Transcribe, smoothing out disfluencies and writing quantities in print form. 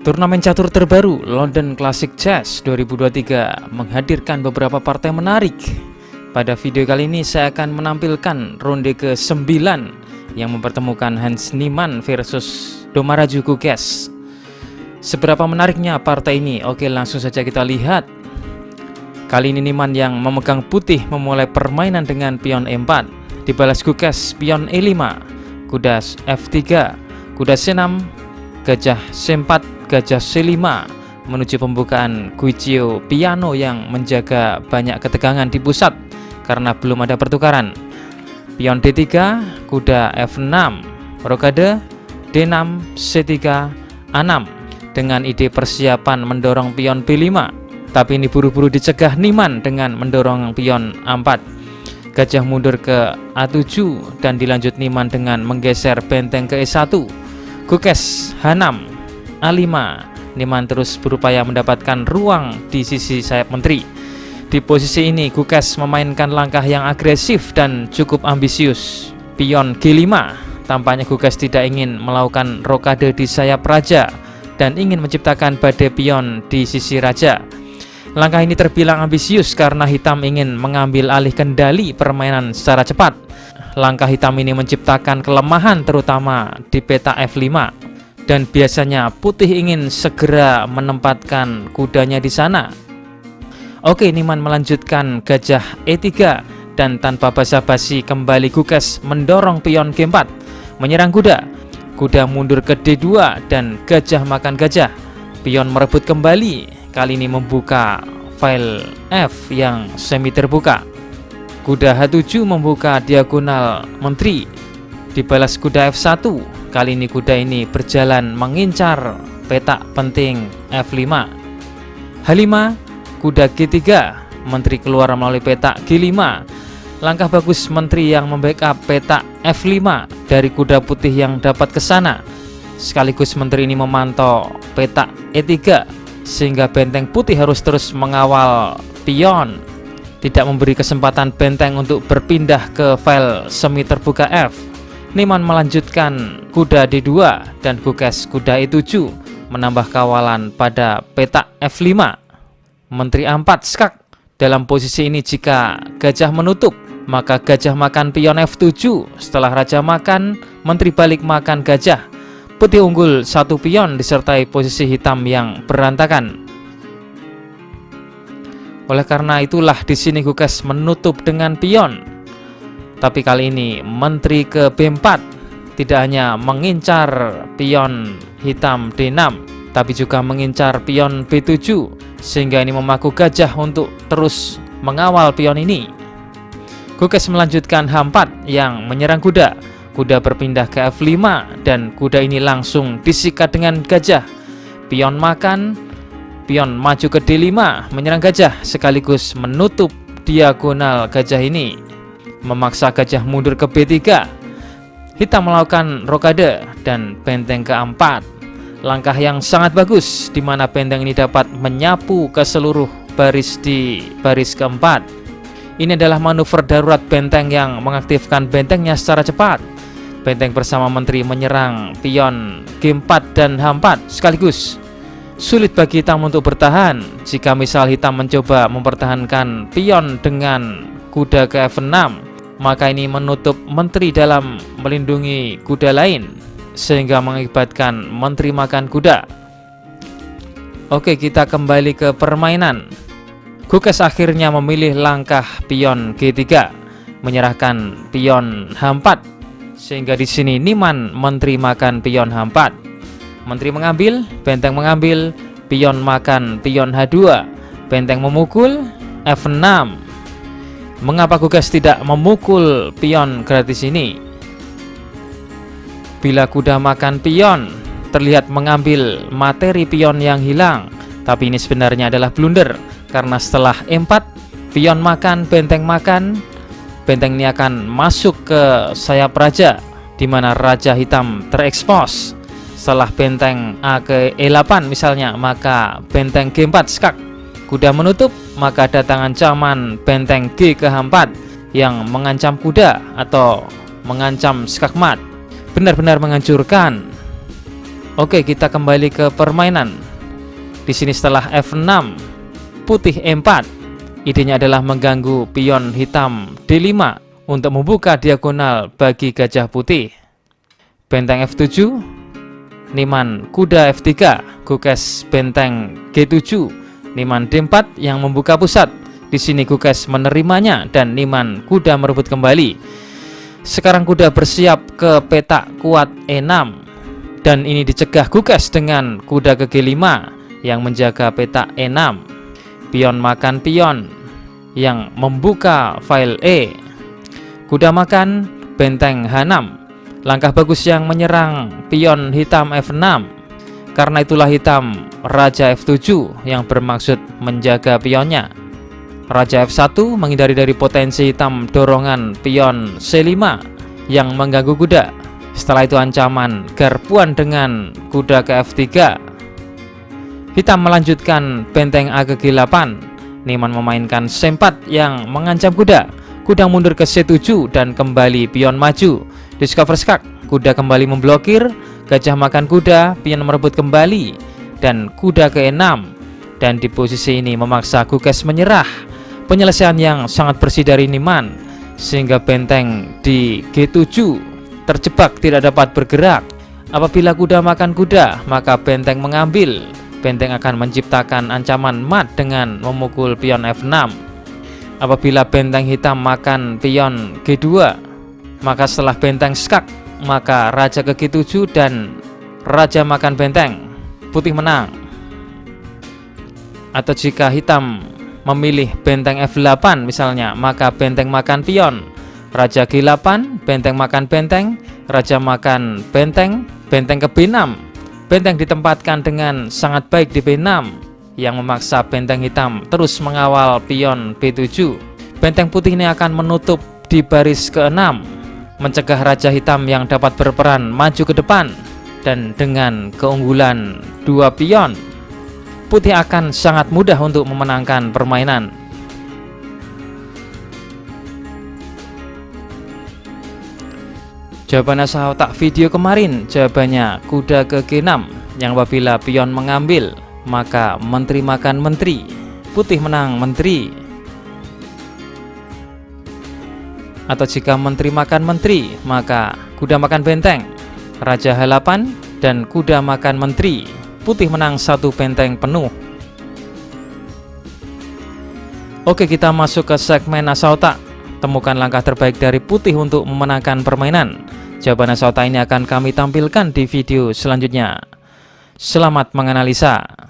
Turnamen catur terbaru London Classic Chess 2023 menghadirkan beberapa partai menarik. Pada video kali ini saya akan menampilkan ronde ke-9 yang mempertemukan Hans Niemann versus Domaraju Gukesh. Seberapa menariknya partai ini? Oke, langsung saja kita lihat. Kali ini Niemann yang memegang putih memulai permainan dengan pion E4. Dibalas Gukesh pion E5, kuda F3, kuda C6, gajah C4, gajah C5 menuju pembukaan Guichio Piano yang menjaga banyak ketegangan di pusat karena belum ada pertukaran. Pion D3, kuda F6, rokade D6, C3, A6 dengan ide persiapan mendorong pion B5, tapi ini buru-buru dicegah Niemann dengan mendorong pion A4. Gajah mundur ke A7 dan dilanjut Niemann dengan menggeser benteng ke E1. Gukesh H6, A5. Niemann terus berupaya mendapatkan ruang di sisi sayap menteri. Di posisi ini Gukesh memainkan langkah yang agresif dan cukup ambisius. Pion G5. Tampaknya Gukesh tidak ingin melakukan rokade di sayap raja dan ingin menciptakan badai pion di sisi raja. Langkah ini terbilang ambisius karena hitam ingin mengambil alih kendali permainan secara cepat. Langkah hitam ini menciptakan kelemahan terutama di peta F5 dan biasanya putih ingin segera menempatkan kudanya di sana. Oke, Niemann melanjutkan gajah E3 dan tanpa basa-basi kembali Gukesh mendorong pion G4 menyerang kuda. Kuda mundur ke D2 dan gajah makan gajah. Pion merebut kembali, kali ini membuka file F yang semi terbuka. Kuda H7 membuka diagonal menteri. Dibalas kuda F1. Kali ini kuda ini berjalan mengincar petak penting F5. H5, kuda G3, menteri keluar melalui petak G5. Langkah bagus menteri yang membackup petak F5 dari kuda putih yang dapat ke sana. Sekaligus menteri ini memantau petak E3 sehingga benteng putih harus terus mengawal pion, tidak memberi kesempatan benteng untuk berpindah ke file semi terbuka F. Niemann melanjutkan kuda D2 dan Gukesh kuda E7 menambah kawalan pada petak F5. Menteri A4 skak. Dalam posisi ini jika gajah menutup, maka gajah makan pion F7. Setelah raja makan, menteri balik makan gajah. Putih unggul satu pion disertai posisi hitam yang berantakan. Oleh karena itulah di sini Gukesh menutup dengan pion. Tapi kali ini menteri ke B4 tidak hanya mengincar pion hitam D6, tapi juga mengincar pion B7 sehingga ini memaku gajah untuk terus mengawal pion ini. Gukesh melanjutkan H4 yang menyerang kuda. Kuda berpindah ke F5 dan kuda ini langsung disikat dengan gajah. Pion makan, pion maju ke D5 menyerang gajah sekaligus menutup diagonal gajah ini. Memaksa gajah mundur ke B3. Hitam melakukan rokade dan benteng ke-4. Langkah yang sangat bagus di mana benteng ini dapat menyapu ke seluruh baris di baris ke-4. Ini adalah manuver darurat benteng yang mengaktifkan bentengnya secara cepat. Benteng bersama menteri menyerang pion G4 dan H4 sekaligus. Sulit bagi hitam untuk bertahan jika misal hitam mencoba mempertahankan pion dengan kuda ke F6, maka ini menutup menteri dalam melindungi kuda lain sehingga mengakibatkan menteri makan kuda. Oke, kita kembali ke permainan. Gukesh akhirnya memilih langkah pion G3 menyerahkan pion H4 sehingga di sini Niemann menteri makan pion H4. Menteri mengambil, benteng mengambil, pion makan pion H2, benteng memukul F6. Mengapa Gukesh tidak memukul pion gratis ini? Bila kuda makan pion, terlihat mengambil materi pion yang hilang, tapi ini sebenarnya adalah blunder karena setelah E4, pion makan, benteng ini akan masuk ke sayap raja di mana raja hitam terekspos. Setelah benteng A ke E8 misalnya, maka benteng G4 skak. Kuda menutup, maka datang ancaman benteng G ke H4 yang mengancam kuda atau mengancam skakmat. Benar-benar menghancurkan. Oke, kita kembali ke permainan. Di sini setelah F6, putih E4. Idenya adalah mengganggu pion hitam D5 untuk membuka diagonal bagi gajah putih. Benteng F7, niman kuda F3, Gukes benteng G7, niman D4 yang membuka pusat. Di sini Gukes menerimanya dan niman kuda merebut kembali. Sekarang kuda bersiap ke petak kuat E6 dan ini dicegah Gukes dengan kuda ke G5 yang menjaga petak E6. Pion makan pion yang membuka file E. Kuda makan benteng H6. Langkah bagus yang menyerang pion hitam F6. Karena itulah hitam Raja F7 yang bermaksud menjaga pionnya. Raja F1 menghindari dari potensi hitam dorongan pion C5 yang mengganggu kuda. Setelah itu ancaman garpuan dengan kuda ke F3. Hitam melanjutkan benteng A ke G8. Niman memainkan C4 yang mengancam kuda. Kuda mundur ke C7 dan kembali pion maju. Discover skak, kuda kembali memblokir. Gajah makan kuda, pion merebut kembali dan kuda ke E6. Dan di posisi ini memaksa Gukes menyerah. Penyelesaian yang sangat bersih dari Niman sehingga benteng di G7 terjebak tidak dapat bergerak. Apabila kuda makan kuda, maka benteng mengambil. Benteng akan menciptakan ancaman mat dengan memukul pion F6. Apabila benteng hitam makan pion G2, maka setelah benteng skak, maka raja ke G7 dan raja makan benteng, putih menang. Atau jika hitam memilih benteng F8 misalnya, maka benteng makan pion, raja G8, benteng makan benteng, raja makan benteng, benteng ke B6. Benteng ditempatkan dengan sangat baik di B6 yang memaksa benteng hitam terus mengawal pion B7. Benteng putih ini akan menutup di baris ke-6, mencegah raja hitam yang dapat berperan maju ke depan. Dan dengan keunggulan 2 pion, putih akan sangat mudah untuk memenangkan permainan. Jawaban asal otak video kemarin, jawabannya kuda ke G6 yang apabila pion mengambil maka menteri makan menteri, putih menang menteri. Atau jika menteri makan menteri, maka kuda makan benteng, raja H8 dan kuda makan menteri, putih menang 1 benteng penuh. Oke, kita masuk ke segmen asal otak. Temukan langkah terbaik dari putih untuk memenangkan permainan. Jawaban asal otak ini akan kami tampilkan di video selanjutnya. Selamat menganalisa.